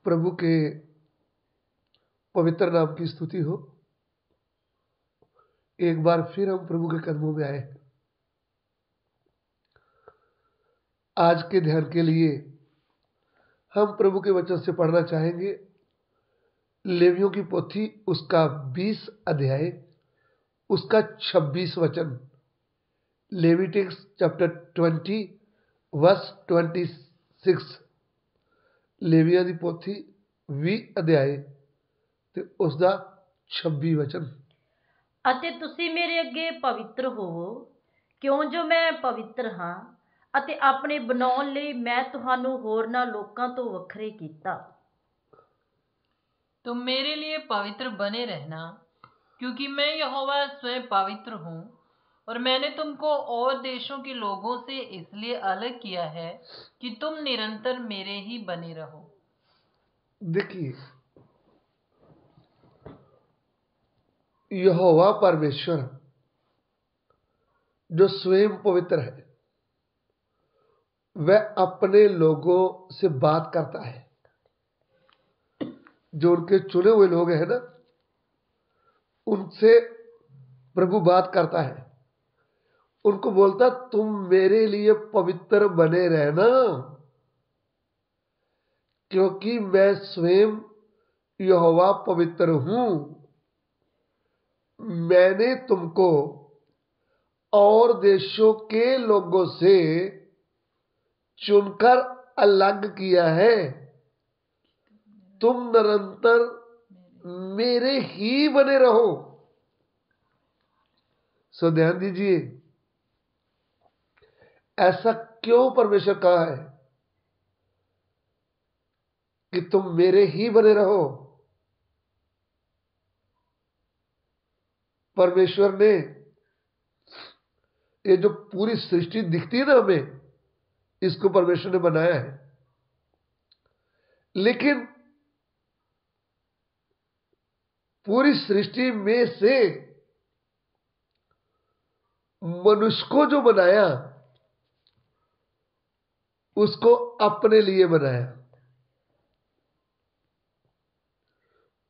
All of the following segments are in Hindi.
प्रभु के पवित्र नाम की स्तुति हो। एक बार फिर हम प्रभु के कदमों में आए। आज के ध्यान के लिए हम प्रभु के वचन से पढ़ना चाहेंगे लेवियों की पोथी उसका 20 अध्याय उसका 26 वचन। लेविटिक्स चैप्टर 20 वर्स 26। लेविया की पोथी 20 अध्याय ते उसका 26 वचन। ਅਤੇ ਤੁਸੀਂ ਮੇਰੇ ਅੱਗੇ ਪਵਿੱਤਰ ਹੋਵੋ ਕਿਉਂ ਜੋ ਮੈਂ ਪਵਿੱਤਰ ਹਾਂ ਅਤੇ ਆਪਣੇ ਬਣਾਉਣ ਲਈ ਮੈਂ ਤੁਹਾਨੂੰ ਹੋਰਨਾਂ ਲੋਕਾਂ ਤੋਂ ਵੱਖਰੇ ਕੀਤਾ। तुम मेरे लिए पवित्र बने रहना क्योंकि मैं यहोवा स्वयं पवित्र हूँ और मैंने तुमको और देशों के लोगों से इसलिए अलग किया है कि तुम निरंतर मेरे ही बने रहो। देखिए, यहोवा परमेश्वर जो स्वयं पवित्र है वह अपने लोगों से बात करता है। जो उनके चुने हुए लोग हैं ना, उनसे प्रभु बात करता है। उनको बोलता तुम मेरे लिए पवित्र बने रहना क्योंकि मैं स्वयं यहोवा पवित्र हूं। मैंने तुमको और देशों के लोगों से चुनकर अलग किया है। तुम निरंतर मेरे ही बने रहो। सो ध्यान दीजिए, ऐसा क्यों परमेश्वर कहा है कि तुम मेरे ही बने रहो। परमेश्वर ने ये जो पूरी सृष्टि दिखती है ना हमें, इसको परमेश्वर ने बनाया है। लेकिन पूरी सृष्टि में से मनुष्य को जो बनाया उसको अपने लिए बनाया।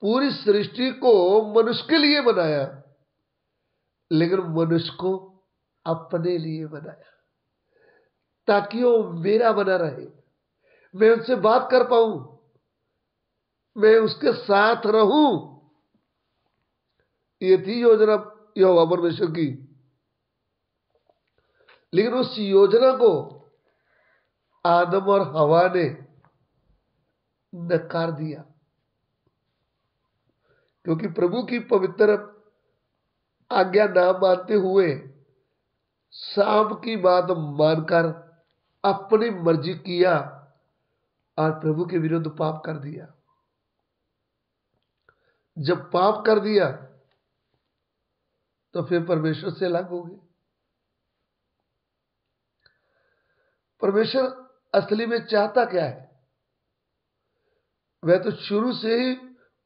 पूरी सृष्टि को मनुष्य के लिए बनाया लेकिन मनुष्य को अपने लिए बनाया ताकि वो मेरा बना रहे, मैं उनसे बात कर पाऊं, मैं उसके साथ रहूं। ये थी योजना यहोवा परमेश्वर की। लेकिन उस योजना को आदम और हवा ने नकार दिया क्योंकि प्रभु की पवित्र आज्ञा ना मानते हुए शाम की बात मानकर अपनी मर्जी किया और प्रभु के विरुद्ध पाप कर दिया। जब पाप कर दिया तो फिर परमेश्वर से अलग हो गए। परमेश्वर असली में चाहता क्या है? वह तो शुरू से ही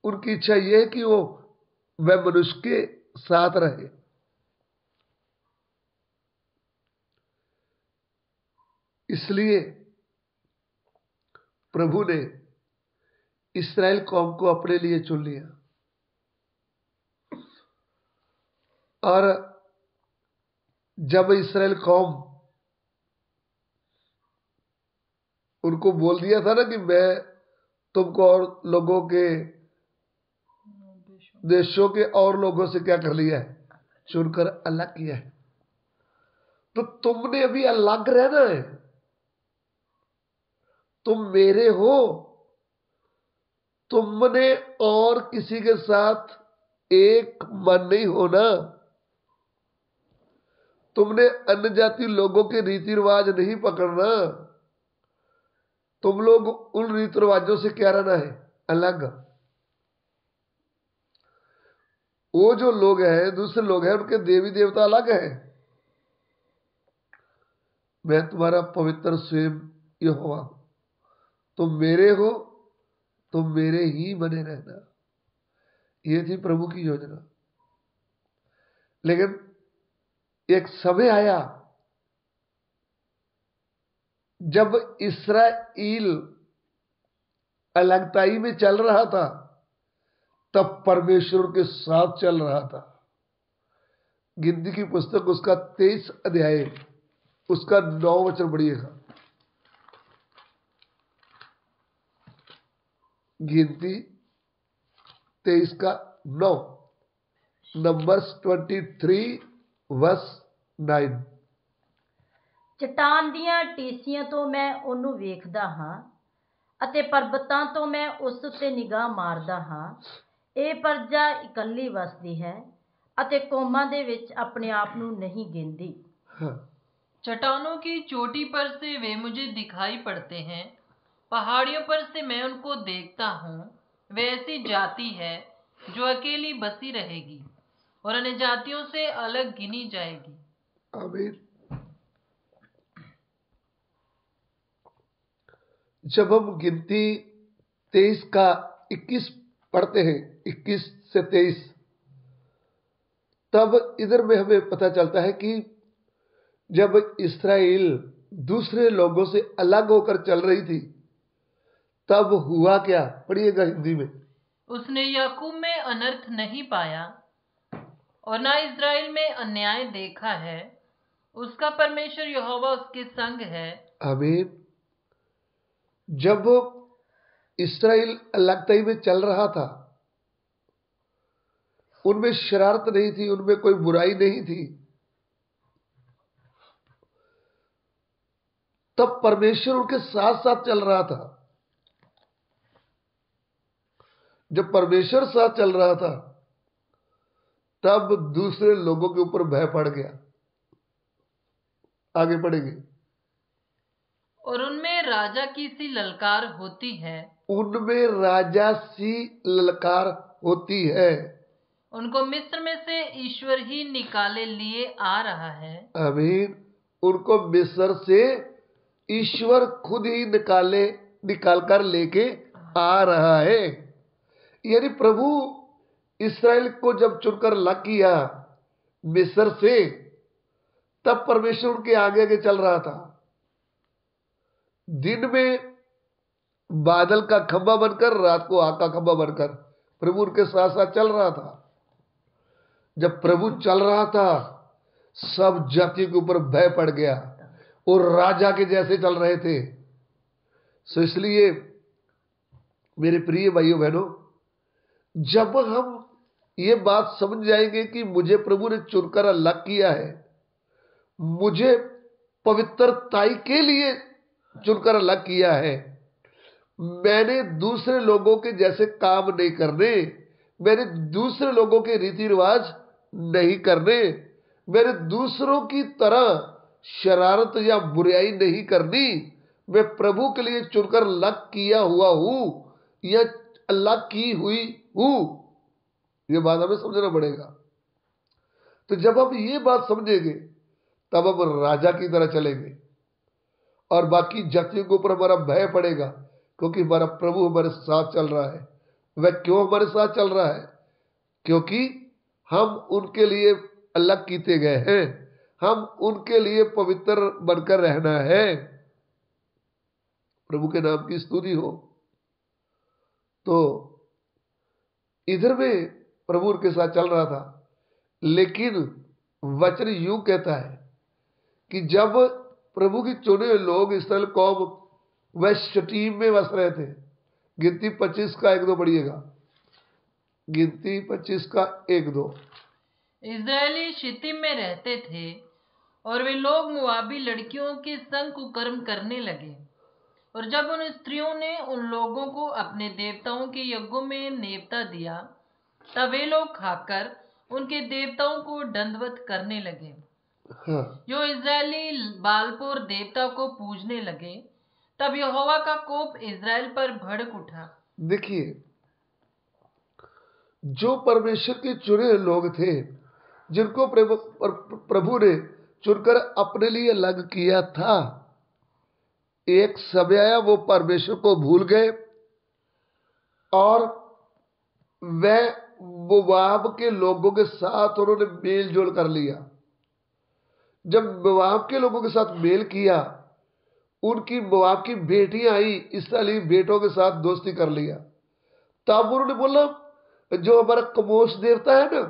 उनकी इच्छा यह है कि वह मनुष्य के साथ रहे। इसलिए प्रभु ने इस्राएल कौम को अपने लिए चुन लिया और जब इस्राएल कौम उनको बोल दिया था ना कि मैं तुमको और लोगों के देशों के और लोगों से क्या कर लिया है, चुनकर अलग किया है, तो तुमने अभी अलग रहना है। तुम मेरे हो, तुमने और किसी के साथ एक मन नहीं होना। तुमने अन्य जाति लोगों के रीति रिवाज नहीं पकड़ना। तुम लोग उन रीति रिवाजों से क्या रहना है, अलग। वो जो लोग हैं, दूसरे लोग हैं, उनके देवी देवता अलग हैं। मैं तुम्हारा पवित्र स्वयं यहोवा हूं। तुम मेरे हो, तुम मेरे ही बने रहना। ये थी प्रभु की योजना। लेकिन एक समय आया जब इस्राएल अलगताई में चल रहा था, तब परमेश्वर के साथ चल रहा था। गिनती की पुस्तक उसका 23 अध्याय उसका 9 वचन पढ़िएगा। गिनती 23 का 9, नंबर्स 23 वर्स 9। ਚਟਾਨ ਦੀਆਂ ਟੀਸੀਆਂ ਤੋਂ ਮੈਂ ਉਹਨੂੰ ਵੇਖਦਾ ਹਾਂ ਅਤੇ ਪਰਬਤਾਂ ਤੋਂ ਮੈਂ ਉਸ ਉੱਤੇ ਨਿਗਾਹ ਮਾਰਦਾ ਹਾਂ। ਇਹ ਪਰਜਾ ਇਕੱਲੀ ਵਸਦੀ ਹੈ ਅਤੇ ਕੌਮਾਂ ਦੇ ਵਿੱਚ ਆਪਣੇ ਆਪ ਨੂੰ ਨਹੀਂ ਗਿਣਦੀ। चट्टानों की चोटी पर से वे मुझे दिखाई पड़ते हैं, पहाड़ियों पर से मैं उनको देखता हूँ। वे ऐसी जाति है जो अकेली बसी रहेगी और अन्य जातियों से अलग गिनी जाएगी। आमीन। जब हम गिनती 23 का 21 पढ़ते हैं, 21 से 23, तब इधर में हमें पता चलता है कि जब इस्राएल दूसरे लोगों से अलग होकर चल रही थी, तब हुआ क्या? पढ़िएगा हिंदी में। उसने याकूब में अनर्थ नहीं पाया और ना इस्राएल में अन्याय देखा है। उसका परमेश्वर यहोवा उसके संग है। आमीन। जब इस्राएल अलगताई में चल रहा था, उनमें शरारत नहीं थी, उनमें कोई बुराई नहीं थी, तब परमेश्वर उनके साथ साथ चल रहा था। जब परमेश्वर साथ चल रहा था, तब दूसरे लोगों के ऊपर भय पड़ गया। आगे पढ़ेंगे। और उनमें राजा की सी ललकार होती है। उनमें राजा सी ललकार होती है। उनको मिस्र में से ईश्वर ही निकाले लिए आ रहा है। आमीन। उनको मिस्र से ईश्वर खुद ही निकाल कर लेके आ रहा है। यानी प्रभु इस्राएल को जब चुनकर अलग किया मिस्र से, तब परमेश्वर उनके आगे आगे चल रहा था। दिन में बादल का खंभा बनकर, रात को आग का खंभा बनकर प्रभु उनके साथ साथ चल रहा था। जब प्रभु चल रहा था, सब जातियों के ऊपर भय पड़ गया और राजा के जैसे चल रहे थे। सो इसलिए मेरे प्रिय भाइयों बहनों, जब हम ये बात समझ जाएंगे कि मुझे प्रभु ने चुनकर अलग किया है, मुझे पवित्रताई के लिए चुनकर अलग किया है, मैंने दूसरे लोगों के जैसे काम नहीं करने, मैंने दूसरे लोगों के रीति रिवाज नहीं करने, मैंने दूसरों की तरह शरारत या बुराई नहीं करनी, मैं प्रभु के लिए चुनकर अलग किया हुआ हूं या अलग की हुई हूं। यह बात हमें समझना पड़ेगा। तो जब हम ये बात समझेंगे, तब हम राजा की तरह चलेंगे और बाकी जातियों के ऊपर हमारा भय पड़ेगा, क्योंकि हमारा प्रभु हमारे साथ चल रहा है। वह क्यों हमारे साथ चल रहा है? क्योंकि हम उनके लिए अलग किए गए हैं, हम उनके लिए पवित्र बनकर रहना है। प्रभु के नाम की स्तुति हो। तो इधर में प्रभु उनके साथ चल रहा था, लेकिन वचन यूं कहता है कि जब प्रभु की चुने हुए लोग इस्राएल कौम वह शटीम में बस रहे थे। गिनती 25 का 1-2 पढ़िएगा। गिनती 25 का 1-2। इस्राएली शितिम में रहते थे और वे लोग मुआबी लड़कियों के संग कुकर्म करने लगे। और जब उन स्त्रियों ने उन लोगों को अपने देवताओं के यज्ञों में नेवता दिया, तब वे लोग खाकर उनके देवताओं को दंडवत करने लगे। जो इस्राएली बालपोर देवता को पूजने लगे, तब यहोवा का कोप इस्राएल पर भड़क उठा। देखिए, जो परमेश्वर के चुने लोग थे, जिनको प्रभु ने चुनकर अपने लिए अलग किया था, एक समय आया वो परमेश्वर को भूल गए और वह मोआब के लोगों के साथ उन्होंने मेल जोल कर लिया। जब मोआब के लोगों के साथ मेल किया, उनकी बाप की बेटियां आई, इसराइली बेटों के साथ दोस्ती कर लिया। तब उन्होंने बोला जो हमारा कमोश देवता है ना,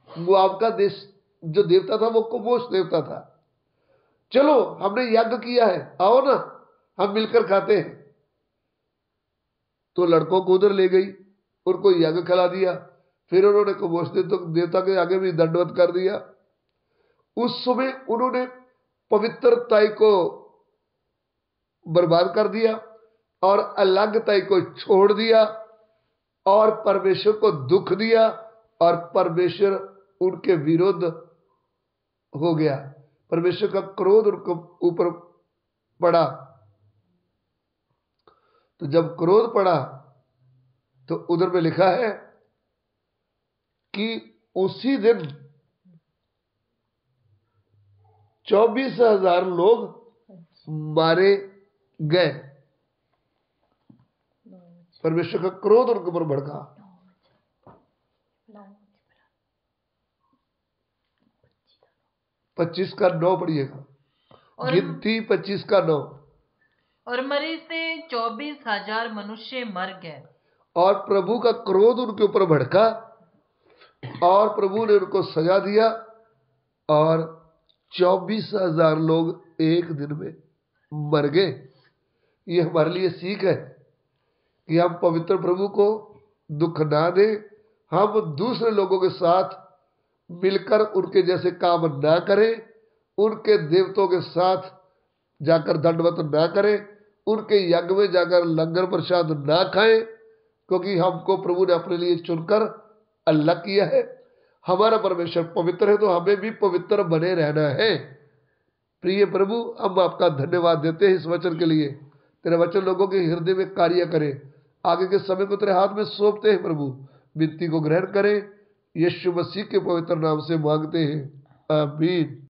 मोआब का देश जो देवता था वो कमोश देवता था, चलो हमने यज्ञ किया है, आओ ना हम मिलकर खाते हैं। तो लड़कों को उधर ले गई, उनको यज्ञ खिला दिया। फिर उन्होंने कमोश देवता के आगे भी दंडवत कर दिया। उस समय उन्होंने पवित्रताई को बर्बाद कर दिया और अलगताई को छोड़ दिया और परमेश्वर को दुख दिया और परमेश्वर उनके विरुद्ध हो गया। परमेश्वर का क्रोध उनके ऊपर पड़ा। तो जब क्रोध पड़ा तो उधर में लिखा है कि उसी दिन 24,000 लोग मारे गए। परमेश्वर का क्रोध उनके ऊपर भड़का। 25 का 9 पढ़िएगा, गिनती 25 का 9। और मरी से 24,000 मनुष्य मर गए। और प्रभु का क्रोध उनके ऊपर भड़का और प्रभु ने उनको सजा दिया और 24,000 लोग एक दिन में मर गए। ये हमारे लिए सीख है कि हम पवित्र प्रभु को दुख ना दें, हम दूसरे लोगों के साथ मिलकर उनके जैसे काम ना करें, उनके देवतों के साथ जाकर दंडवत ना करें, उनके यज्ञ में जाकर लंगर प्रसाद ना खाएं, क्योंकि हमको प्रभु ने अपने लिए चुनकर अलग किया है। हमारा परमेश्वर पवित्र है तो हमें भी पवित्र बने रहना है। प्रिय प्रभु, हम आपका धन्यवाद देते हैं इस वचन के लिए। तेरे वचन लोगों के हृदय में कार्य करे। आगे के समय को तेरे हाथ में सौंपते हैं प्रभु, विनती को ग्रहण करें। यीशु मसीह के पवित्र नाम से मांगते हैं, आमीन।